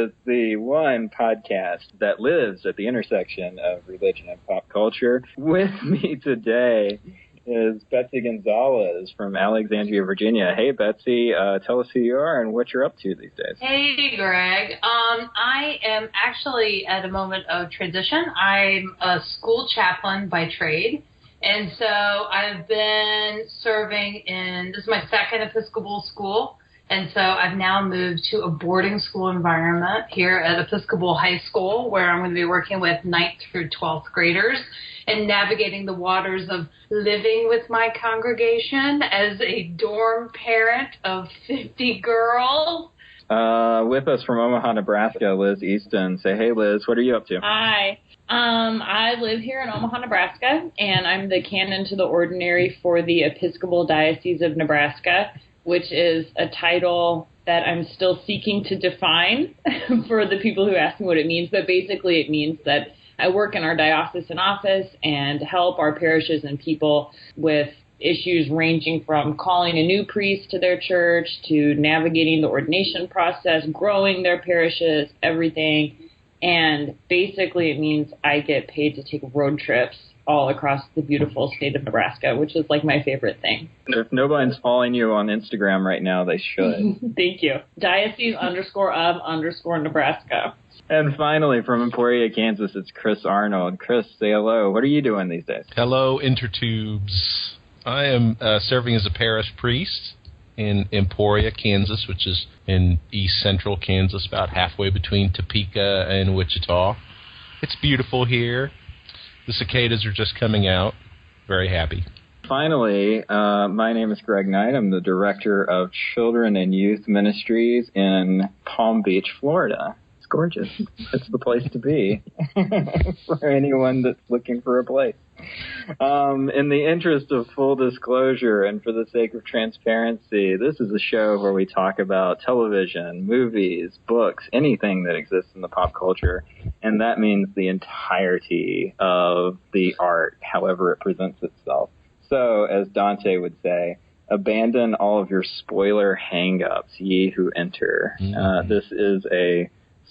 is the one podcast that lives at the intersection of religion and pop culture. With me today is Betsy Gonzalez from Alexandria, Virginia. Hey, Betsy, tell us who you are and what you're up to these days. Hey, Greg. I am actually at a moment of transition. I'm a school chaplain by trade. And so I've been serving this is my second Episcopal school. And so I've now moved to a boarding school environment here at Episcopal High School, where I'm going to be working with 9th through 12th graders and navigating the waters of living with my congregation as a dorm parent of 50 girls. With us from Omaha, Nebraska, Liz Easton. Say, hey, Liz, what are you up to? Hi. I live here in Omaha, Nebraska, and I'm the canon to the ordinary for the Episcopal Diocese of Nebraska, which is a title that I'm still seeking to define for the people who ask me what it means. But basically it means that I work in our diocesan office and help our parishes and people with issues ranging from calling a new priest to their church to navigating the ordination process, growing their parishes, everything. And basically it means I get paid to take road trips all across the beautiful state of Nebraska, which is like my favorite thing. If nobody's following you on Instagram right now, they should. Thank you. Diocese_of_Nebraska. And finally, from Emporia, Kansas, it's Chris Arnold. Chris, say hello. What are you doing these days? Hello, Intertubes. I am serving as a parish priest in Emporia, Kansas, which is in east central Kansas, about halfway between Topeka and Wichita. It's beautiful here. The cicadas are just coming out. Very happy. Finally, my name is Greg Knight. I'm the Director of Children and Youth Ministries in Palm Beach, Florida. It's gorgeous. It's the place to be for anyone that's looking for a place. In the interest of full disclosure and for the sake of transparency, this is a show where we talk about television, movies, books, anything that exists in the pop culture. And that means the entirety of the art, however it presents itself. So, as Dante would say, abandon all of your spoiler hang-ups, ye who enter. This is a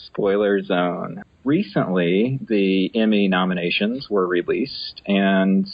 spoiler zone. Recently, the Emmy nominations were released, and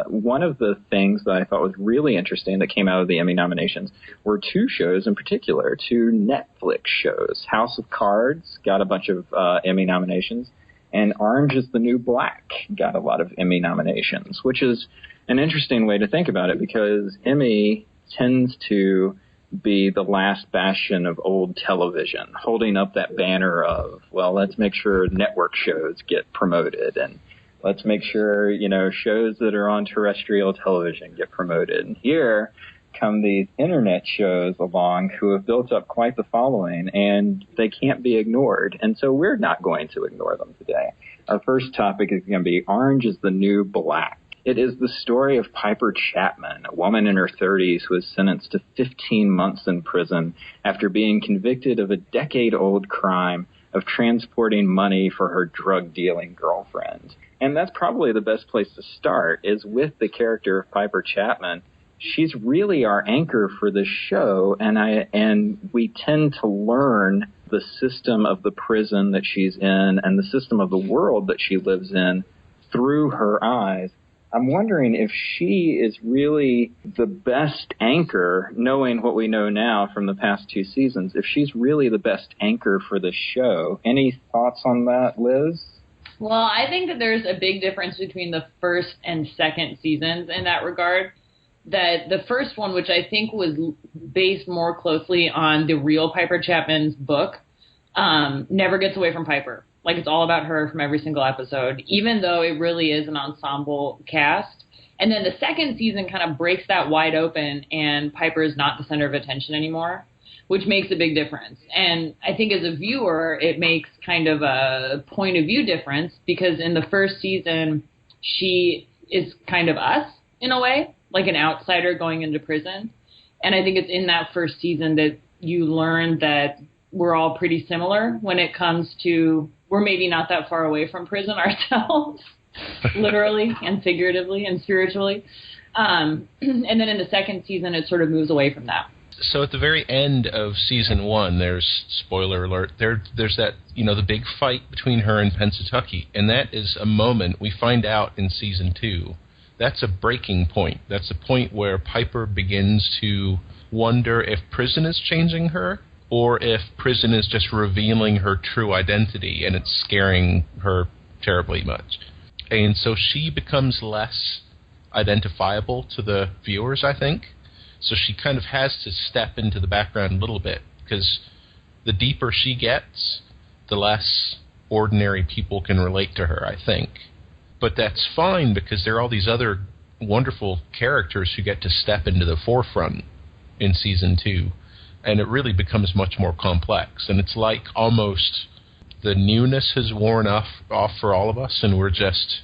one of the things that I thought was really interesting that came out of the Emmy nominations were two shows in particular, two Netflix shows. House of Cards got a bunch of Emmy nominations, and Orange is the New Black got a lot of Emmy nominations, which is an interesting way to think about it because Emmy tends to be the last bastion of old television, holding up that banner of, well, let's make sure network shows get promoted and let's make sure, shows that are on terrestrial television get promoted. And here come these internet shows along who have built up quite the following, and they can't be ignored. And so we're not going to ignore them today. Our first topic is going to be Orange is the New Black. It is the story of Piper Chapman, a woman in her 30s who was sentenced to 15 months in prison after being convicted of a decade-old crime of transporting money for her drug-dealing girlfriend. And that's probably the best place to start, is with the character of Piper Chapman. She's really our anchor for the show, and we tend to learn the system of the prison that she's in and the system of the world that she lives in through her eyes. I'm wondering if she is really the best anchor, knowing what we know now from the past two seasons, if she's really the best anchor for the show. Any thoughts on that, Liz? Well, I think that there's a big difference between the first and second seasons in that regard. That the first one, which I think was based more closely on the real Piper Chapman's book, never gets away from Piper. Like, it's all about her from every single episode, even though it really is an ensemble cast. And then the second season kind of breaks that wide open, and Piper is not the center of attention anymore, which makes a big difference. And I think as a viewer, it makes kind of a point of view difference, because in the first season, she is kind of us, in a way, like an outsider going into prison. And I think it's in that first season that you learn that we're all pretty similar when it comes to, we're maybe not that far away from prison ourselves, literally and figuratively and spiritually. And then in the second season, it sort of moves away from that. so at the very end of season 1, there's, spoiler alert, there's that, the big fight between her and Pennsatucky, and that is a moment we find out in season 2. That's a breaking point. That's a point where Piper begins to wonder if prison is changing her, or if prison is just revealing her true identity, and it's scaring her terribly much. And so she becomes less identifiable to the viewers, I think. So she kind of has to step into the background a little bit, because the deeper she gets, the less ordinary people can relate to her, I think. But that's fine, because there are all these other wonderful characters who get to step into the forefront in season 2, and it really becomes much more complex. And it's like almost the newness has worn off for all of us, and we're just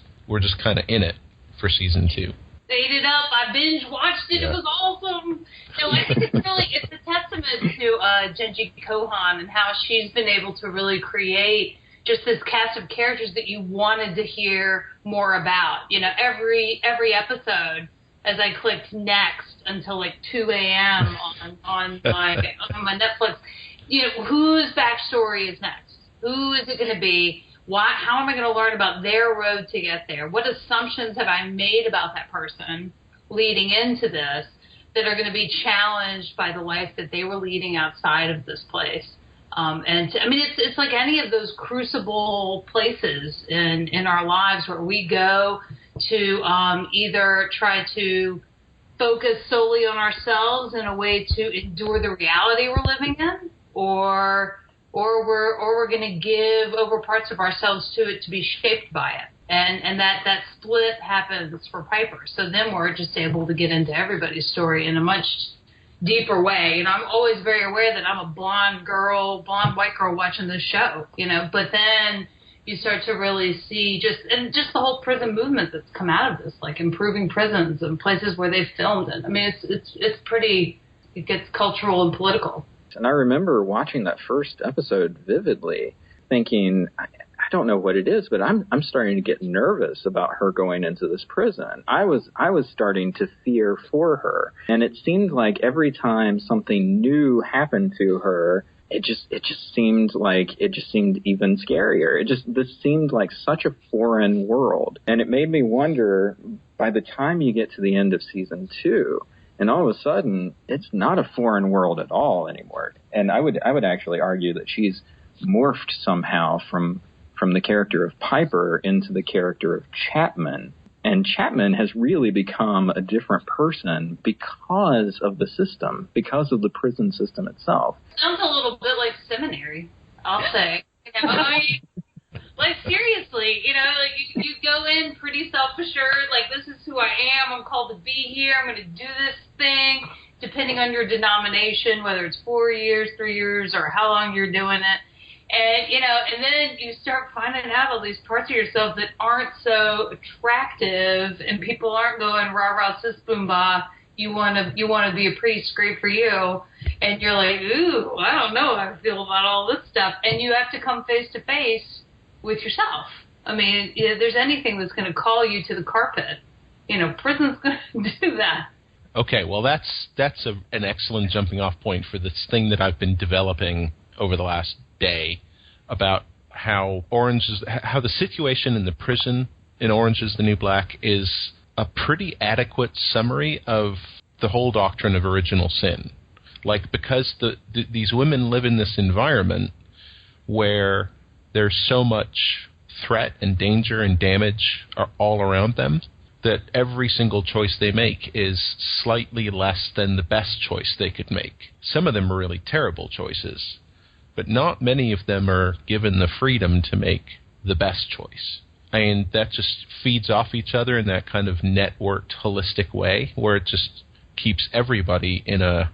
kind of in it for season 2. Ate it up. I binge watched it. Yeah. It was awesome. No, I think it's a testament to Genji Kohan and how she's been able to really create just this cast of characters that you wanted to hear more about. Every episode, as I clicked next until like 2 a.m. on my Netflix, whose backstory is next? Who is it going to be? How am I going to learn about their road to get there? What assumptions have I made about that person leading into this that are going to be challenged by the life that they were leading outside of this place? It's like any of those crucible places in our lives where we go to either try to focus solely on ourselves in a way to endure the reality we're living in, or we're going to give over parts of ourselves to it to be shaped by it. And that split happens for Piper. So then we're just able to get into everybody's story in a much deeper way. I'm always very aware that I'm a blonde white girl watching this show, but then you start to really see just the whole prison movement that's come out of this, like improving prisons and places where they've filmed it. It's pretty, it gets cultural and political. And I remember watching that first episode vividly, thinking, I don't know what it is, but I'm starting to get nervous about her going into this prison. I was starting to fear for her, and it seemed like every time something new happened to her, it just seemed even scarier. This seemed like such a foreign world, and it made me wonder, by the time you get to the end of season 2. And all of a sudden, it's not a foreign world at all anymore. And I would actually argue that she's morphed somehow from the character of Piper into the character of Chapman. And Chapman has really become a different person because of the system, because of the prison system itself. Sounds a little bit like seminary, I'll say. Like, seriously, you go in pretty self-assured, like, this is who I am, I'm called to be here, I'm going to do this thing, depending on your denomination, whether it's 4 years, 3 years, or how long you're doing it. And, and then you start finding out all these parts of yourself that aren't so attractive, and people aren't going, rah-rah, sis, boom, bah, you want to be a priest, great for you. And you're like, ooh, I don't know how I feel about all this stuff. And you have to come face to face with yourself. If there's anything that's going to call you to the carpet, prison's going to do that. Okay, well, that's an excellent jumping off point for this thing that I've been developing over the last day about how the situation in the prison in Orange is the New Black is a pretty adequate summary of the whole doctrine of original sin. Like, because these women live in this environment where there's so much threat and danger and damage are all around them that every single choice they make is slightly less than the best choice they could make. Some of them are really terrible choices, but not many of them are given the freedom to make the best choice. And that just feeds off each other in that kind of networked, holistic way where it just keeps everybody in a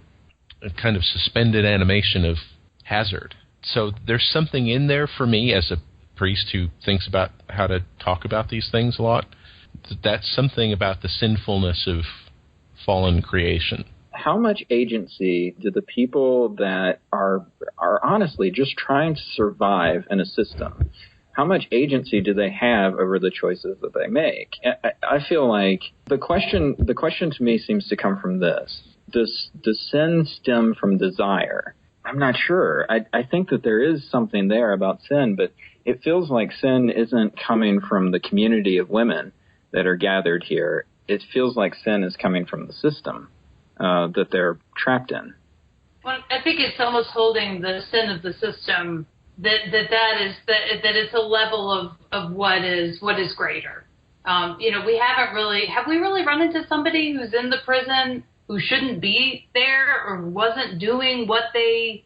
kind of suspended animation of hazard. So there's something in there for me as a priest who thinks about how to talk about these things a lot. That's something about the sinfulness of fallen creation. How much agency do the people that are honestly just trying to survive in a system, how much agency do they have over the choices that they make? I feel like the question to me seems to come from this. does sin stem from desire? I'm not sure. I think that there is something there about sin, but it feels like sin isn't coming from the community of women that are gathered here. It feels like sin is coming from the system that they're trapped in. Well, I think it's almost holding the sin of the system that it's a level of what is greater. Have we really run into somebody who's in the prison who shouldn't be there or wasn't doing what they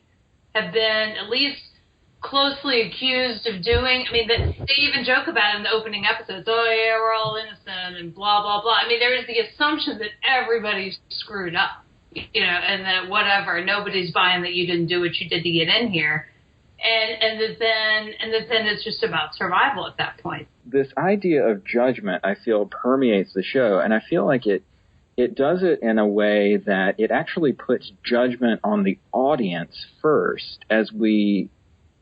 have been at least closely accused of doing? I mean, they even joke about it in the opening episodes. Oh, yeah, we're all innocent and blah, blah, blah. I mean, there is the assumption that everybody's screwed up, and that whatever, nobody's buying that you didn't do what you did to get in here. And that then it's just about survival at that point. This idea of judgment, I feel, permeates the show, and I feel like it does it in a way that it actually puts judgment on the audience first as we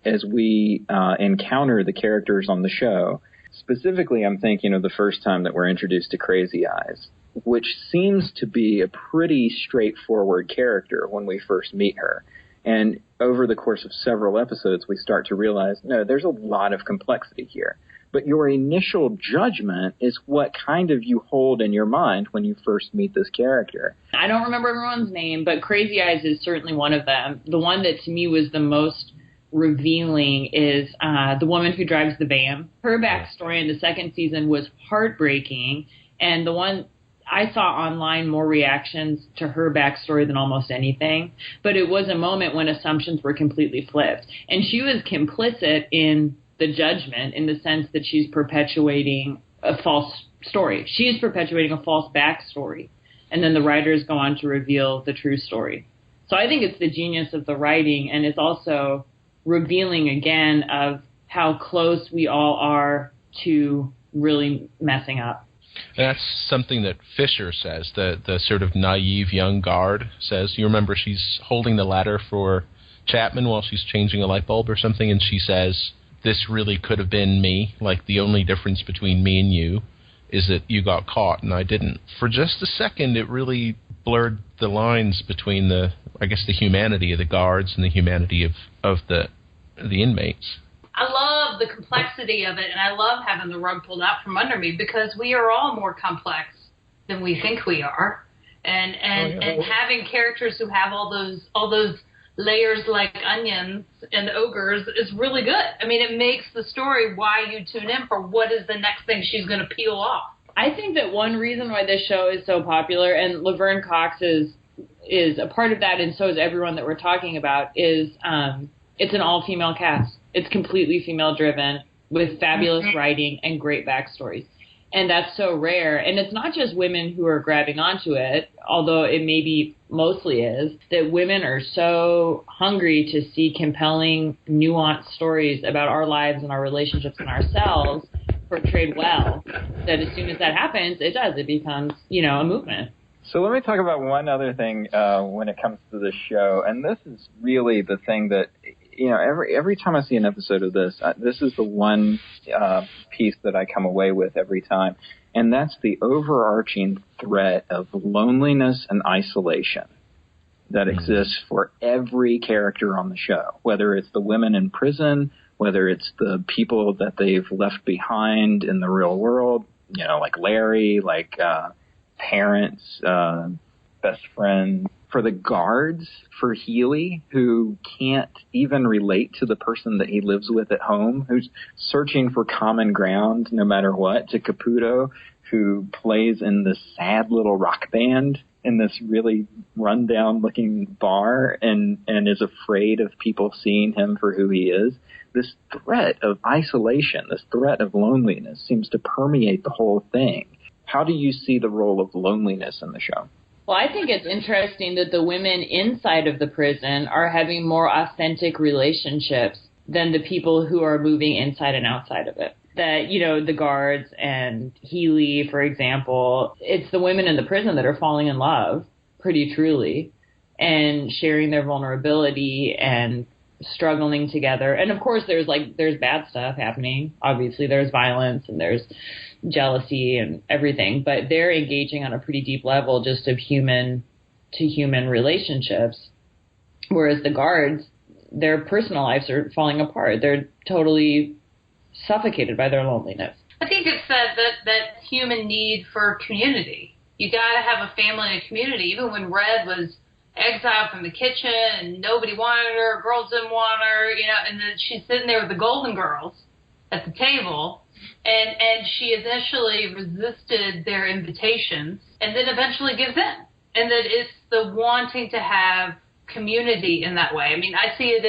encounter the characters on the show. Specifically, I'm thinking of the first time that we're introduced to Crazy Eyes, which seems to be a pretty straightforward character when we first meet her. And over the course of several episodes, we start to realize, no, there's a lot of complexity here. But your initial judgment is what kind of you hold in your mind when you first meet this character. I don't remember everyone's name, but Crazy Eyes is certainly one of them. The one that to me was the most revealing is the woman who drives the van. Her backstory in the second season was heartbreaking, and the one I saw online more reactions to her backstory than almost anything, but it was a moment when assumptions were completely flipped. And she was complicit in the judgment in the sense that she's perpetuating a false story. She is perpetuating a false backstory. And then the writers go on to reveal the true story. So I think it's the genius of the writing, and it's also revealing again of how close we all are to really messing up. And that's something that Fisher says, the sort of naive young guard says. You remember she's holding the ladder for Chapman while she's changing a light bulb or something, and she says, this really could have been me. Like, the only difference between me and you is that you got caught and I didn't. For just a second, it really blurred the lines between the humanity of the guards and the humanity of the inmates. I love the complexity of it, and I love having the rug pulled out from under me because we are all more complex than we think we are, and having characters who have all those layers like onions and ogres is really good. I mean, it makes the story why you tune in for what is the next thing she's going to peel off. I think that one reason why this show is so popular, and Laverne Cox is a part of that, and so is everyone that we're talking about, is it's an all-female cast. It's completely female-driven with fabulous writing and great backstories. And that's so rare. And it's not just women who are grabbing onto it, although it maybe mostly is, that women are so hungry to see compelling, nuanced stories about our lives and our relationships and ourselves portrayed well, that as soon as that happens, it becomes, a movement. So let me talk about one other thing when it comes to this show, and this is really the thing that, every time I see an episode of this, this is the one piece that I come away with every time, and that's the overarching threat of loneliness and isolation that exists for every character on the show, whether it's the women in prison, whether it's the people that they've left behind in the real world, like Larry, like parents, best friends. For the guards, for Healy, who can't even relate to the person that he lives with at home, who's searching for common ground no matter what, to Caputo, who plays in this sad little rock band in this really rundown-looking bar and is afraid of people seeing him for who he is. This threat of isolation, this threat of loneliness seems to permeate the whole thing. How do you see the role of loneliness in the show? Well, I think it's interesting that the women inside of the prison are having more authentic relationships than the people who are moving inside and outside of it. That, the guards and Healy, for example, it's the women in the prison that are falling in love, pretty truly, and sharing their vulnerability and struggling together. And of course, there's bad stuff happening. Obviously, there's violence and there's jealousy and everything, but they're engaging on a pretty deep level just of human to human relationships. Whereas the guards, their personal lives are falling apart. They're totally suffocated by their loneliness. I think it's that human need for community. You got to have a family and a community. Even when Red was exiled from the kitchen and nobody wanted her, girls didn't want her, and then she's sitting there with the Golden Girls at the table, and she initially resisted their invitations and then eventually gives in. And that it's the wanting to have community in that way. I mean, I see it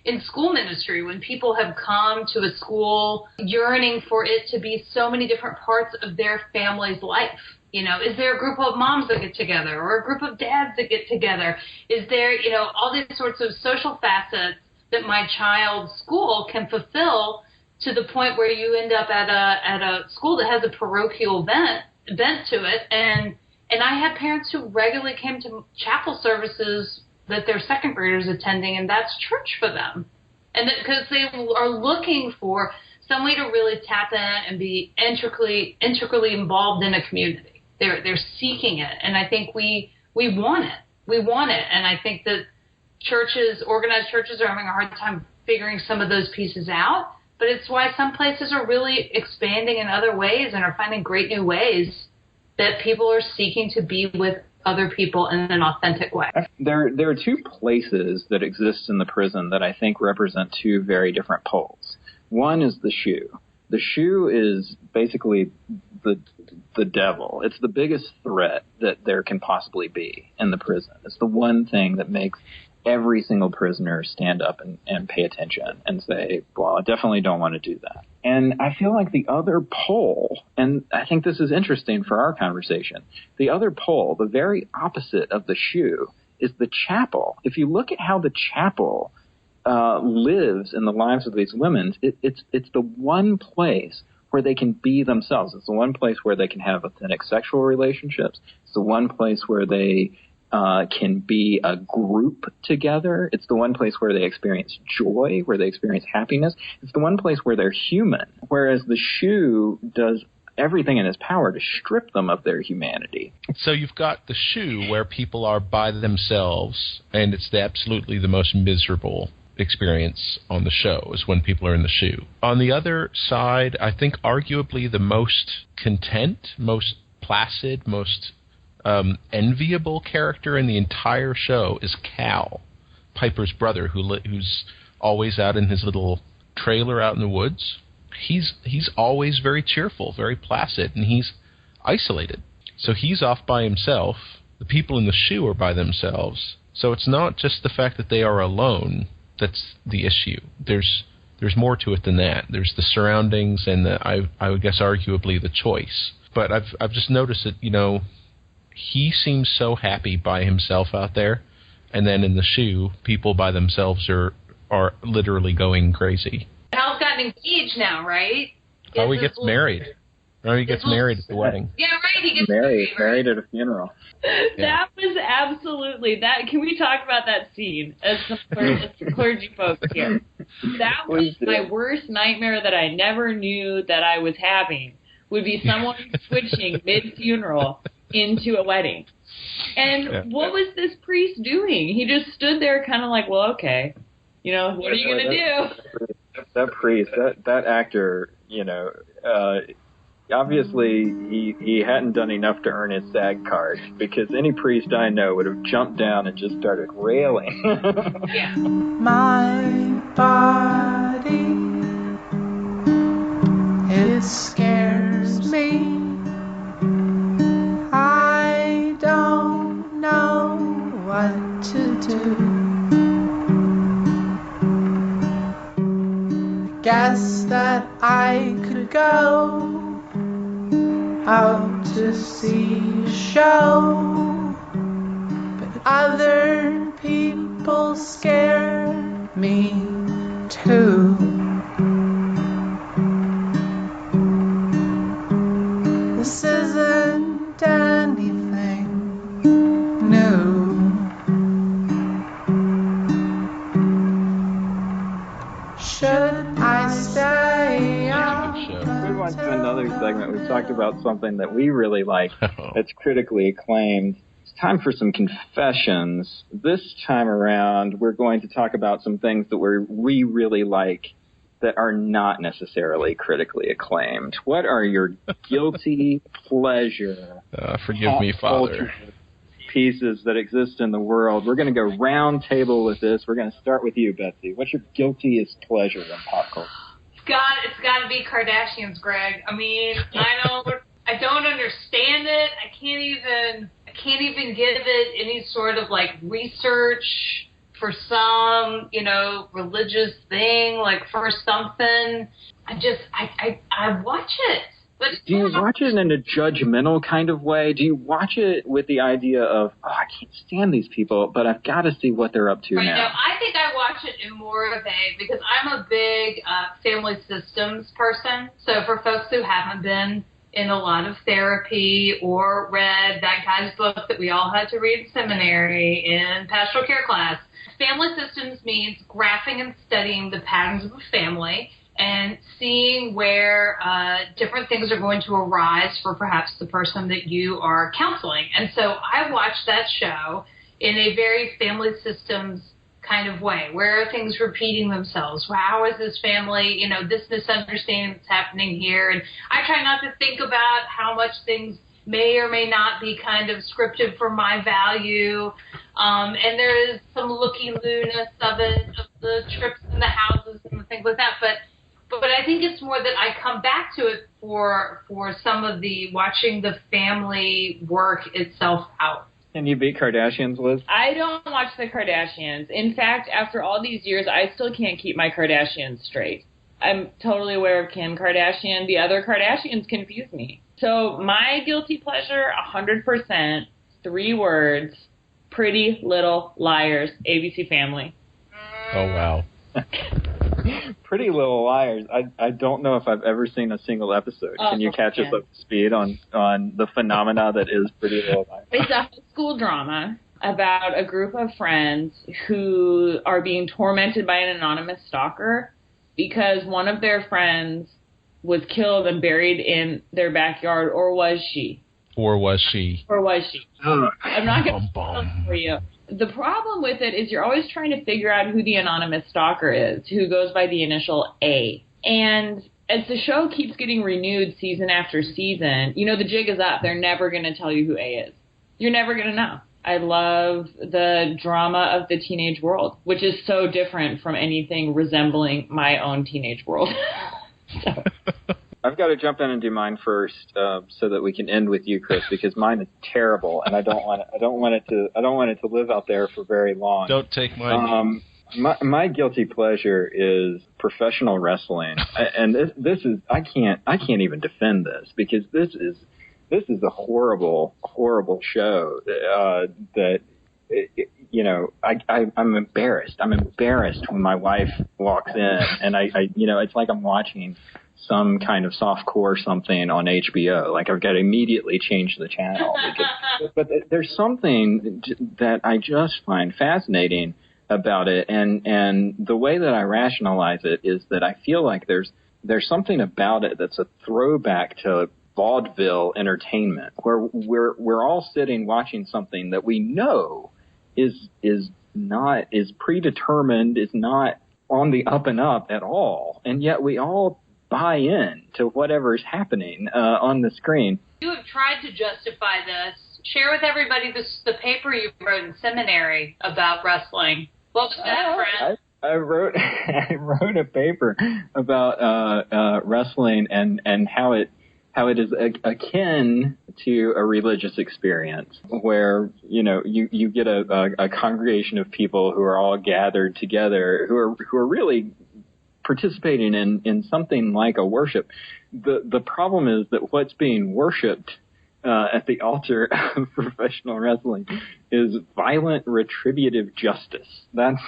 in school ministry when people have come to a school yearning for it to be so many different parts of their family's life. Is there a group of moms that get together or a group of dads that get together? Is there, all these sorts of social facets that my child's school can fulfill to the point where you end up at a school that has a parochial bent to it. And I had parents who regularly came to chapel services that their second graders attending, and that's church for them. And because they are looking for some way to really tap in and be intricately involved in a community. They're seeking it, and I think we want it. We want it, and I think that organized churches are having a hard time figuring some of those pieces out. But it's why some places are really expanding in other ways and are finding great new ways that people are seeking to be with other people in an authentic way. There are two places that exist in the prison that I think represent two very different poles. One is the shoe. The shoe is basically the devil. It's the biggest threat that there can possibly be in the prison. It's the one thing that makes every single prisoner stand up and pay attention and say, well, I definitely don't want to do that. And I feel like the other pole, and I think this is interesting for our conversation, the other pole, the very opposite of the shoe, is the chapel. If you look at how the chapel lives in the lives of these women, it's the one place where they can be themselves. It's the one place where they can have authentic sexual relationships. It's the one place where they can be a group together. It's the one place where they experience joy, where they experience happiness. It's the one place where they're human, whereas the shoe does everything in its power to strip them of their humanity. So you've got the shoe where people are by themselves, and it's absolutely the most miserable experience on the show is when people are in the shoe. On the other side, I think arguably the most content, most placid, most enviable character in the entire show is Cal, Piper's brother, who's always out in his little trailer out in the woods. He's always very cheerful, very placid, and he's isolated. So he's off by himself. The people in the shoe are by themselves. So it's not just the fact that they are alone that's the issue. There's more to it than that. There's the surroundings and I would guess arguably the choice. But I've just noticed that, he seems so happy by himself out there, and then in the shoe, people by themselves are literally going crazy. Hal's gotten engaged now, right? Oh, he gets married. Oh, he gets married at the wedding. Yeah, right. He gets married at a funeral. That was absolutely that. Can we talk about that scene as some clergy folks here? That was my worst nightmare that I never knew that I was having. Would be someone switching mid-funeral into a wedding. And what was this priest doing? He just stood there kind of like, well, okay, what are you going to do? That priest, that actor, obviously he hadn't done enough to earn his SAG card, because any priest I know would have jumped down and just started railing. Yeah. My body, it scares me. I don't know what to do. Guess that I could go out to see a show, but other people scare me too. This isn't anything new. Should I stay up? Move on to another segment. We've talked about something that we really like that's critically acclaimed. It's time for some confessions. This time around, we're going to talk about some things that we really like that are not necessarily critically acclaimed. What are your guilty pleasure? Forgive me, Father. Pieces that exist in the world. We're going to go round table with this. We're going to start with you, Betsy. What's your guiltiest pleasure in pop culture? It's got to be Kardashians, Greg. I mean, I don't understand it. I can't even give it any sort of like research for some, religious thing, like for something. I watch it. But do you watch it in a judgmental kind of way? Do you watch it with the idea of, I can't stand these people, but I've got to see what they're up to now? No, I think I watch it in more of because I'm a big family systems person. So for folks who haven't been in a lot of therapy or read that guy's book that we all had to read in seminary in pastoral care class, family systems means graphing and studying the patterns of a family and seeing where different things are going to arise for perhaps the person that you are counseling. And so I watched that show in a very family systems kind of way. Where are things repeating themselves? How is this family, this misunderstanding that's happening here? And I try not to think about how much things may or may not be kind of scripted for my value. And there is some looky-looness of it, of the trips in the houses and the things like that. But I think it's more that I come back to it for some of the watching the family work itself out. Can you beat Kardashians, Liz? I don't watch the Kardashians. In fact, after all these years, I still can't keep my Kardashians straight. I'm totally aware of Kim Kardashian. The other Kardashians confuse me. So my guilty pleasure, 100%, 3 words, Pretty Little Liars, ABC Family. Oh, wow. Pretty Little Liars. I don't know if I've ever seen a single episode. Can you catch us up to speed on the phenomena that is Pretty Little Liars? It's a high school drama about a group of friends who are being tormented by an anonymous stalker because one of their friends was killed and buried in their backyard, or was she? Or was she? I'm not going to tell it for you. The problem with it is you're always trying to figure out who the anonymous stalker is, who goes by the initial A. And as the show keeps getting renewed season after season, the jig is up. They're never going to tell you who A is. You're never going to know. I love the drama of the teenage world, which is so different from anything resembling my own teenage world. So. I've got to jump in and do mine first, so that we can end with you, Chris, because mine is terrible, and I don't want it to live out there for very long. Don't take mine. My guilty pleasure is professional wrestling, and this is I can't even defend this because this is a horrible show that. I'm embarrassed. I'm embarrassed when my wife walks in, and I it's like I'm watching some kind of softcore something on HBO. Like I've got to immediately change the channel. But there's something that I just find fascinating about it, and the way that I rationalize it is that I feel like there's something about it that's a throwback to vaudeville entertainment, where we're all sitting watching something that we know is predetermined, is not on the up and up at all, and yet we all buy in to whatever's happening on the screen. You have tried to justify this. Share with everybody the paper you wrote in seminary about wrestling. What was that, friend? I wrote a paper about wrestling and how it is akin to a religious experience where, you get a congregation of people who are all gathered together who are really participating in something like a worship. The problem is that what's being worshipped at the altar of professional wrestling is violent retributive justice. That's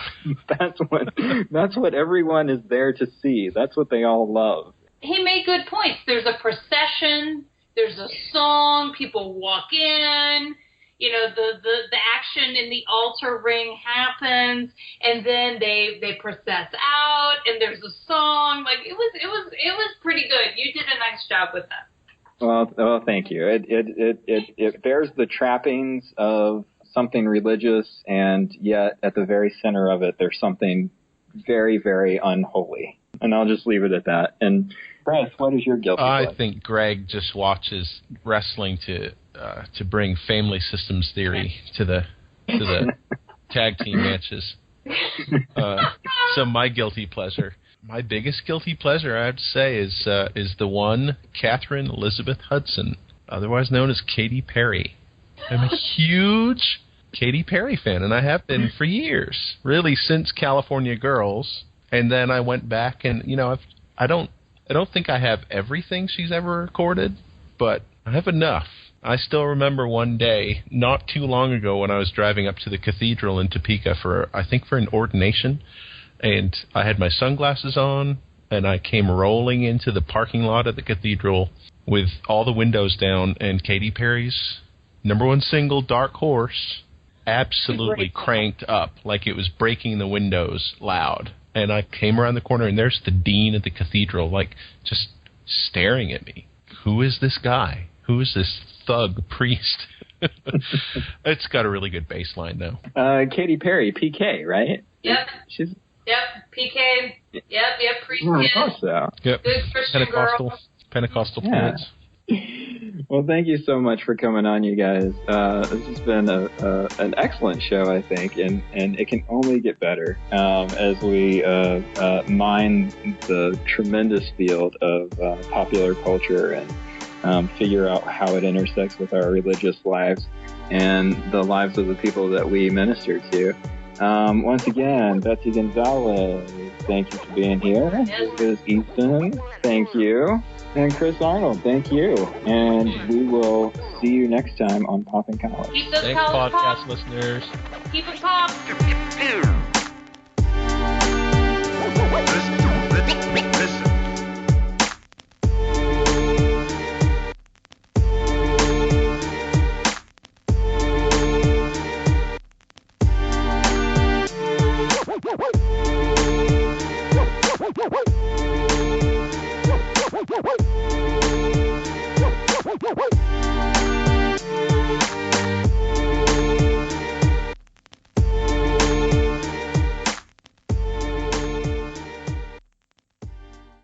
what everyone is there to see. That's what they all love. He made good points. There's a procession, there's a song, people walk in, the action in the altar ring happens, and then they process out, and there's a song. Like it was pretty good. You did a nice job with that. Well, thank you. It bears the trappings of something religious, and yet at the very center of it, there's something very, very unholy. And I'll just leave it at that. And Chris, what is your guilty pleasure? I think Greg just watches wrestling to bring family systems theory to the tag team matches. So my guilty pleasure, my biggest guilty pleasure, I have to say, is the one Catherine Elizabeth Hudson, otherwise known as Katy Perry. I'm a huge Katy Perry fan, and I have been for years, really since California Girls. And then I went back, and I don't think I have everything she's ever recorded, but I have enough. I still remember one day, not too long ago, when I was driving up to the cathedral in Topeka for an ordination, and I had my sunglasses on, and I came rolling into the parking lot at the cathedral with all the windows down, and Katy Perry's #1 single, Dark Horse, absolutely cranked up like it was breaking the windows loud. And I came around the corner, and there's the dean of the cathedral, like, just staring at me. Who is this guy? Who is this thug priest? It's got a really good bass line, though. Katy Perry, PK, right? Yep. Yep, PK. Yep, priest. I thought so. Yep. Good Christian girl. Pentecostal Yeah. parents. Well, thank you so much for coming on, you guys. This has been an excellent show, I think, and it can only get better as we mine the tremendous field of popular culture and figure out how it intersects with our religious lives and the lives of the people that we minister to. Once again, Betsy Gonzalez, thank you for being here. Yes. This is Ethan, thank you. And Chris Arnold, thank you. And we will see you next time on Poppin' College. Keep those Thanks, college podcast pops. listeners. Keep them popped. This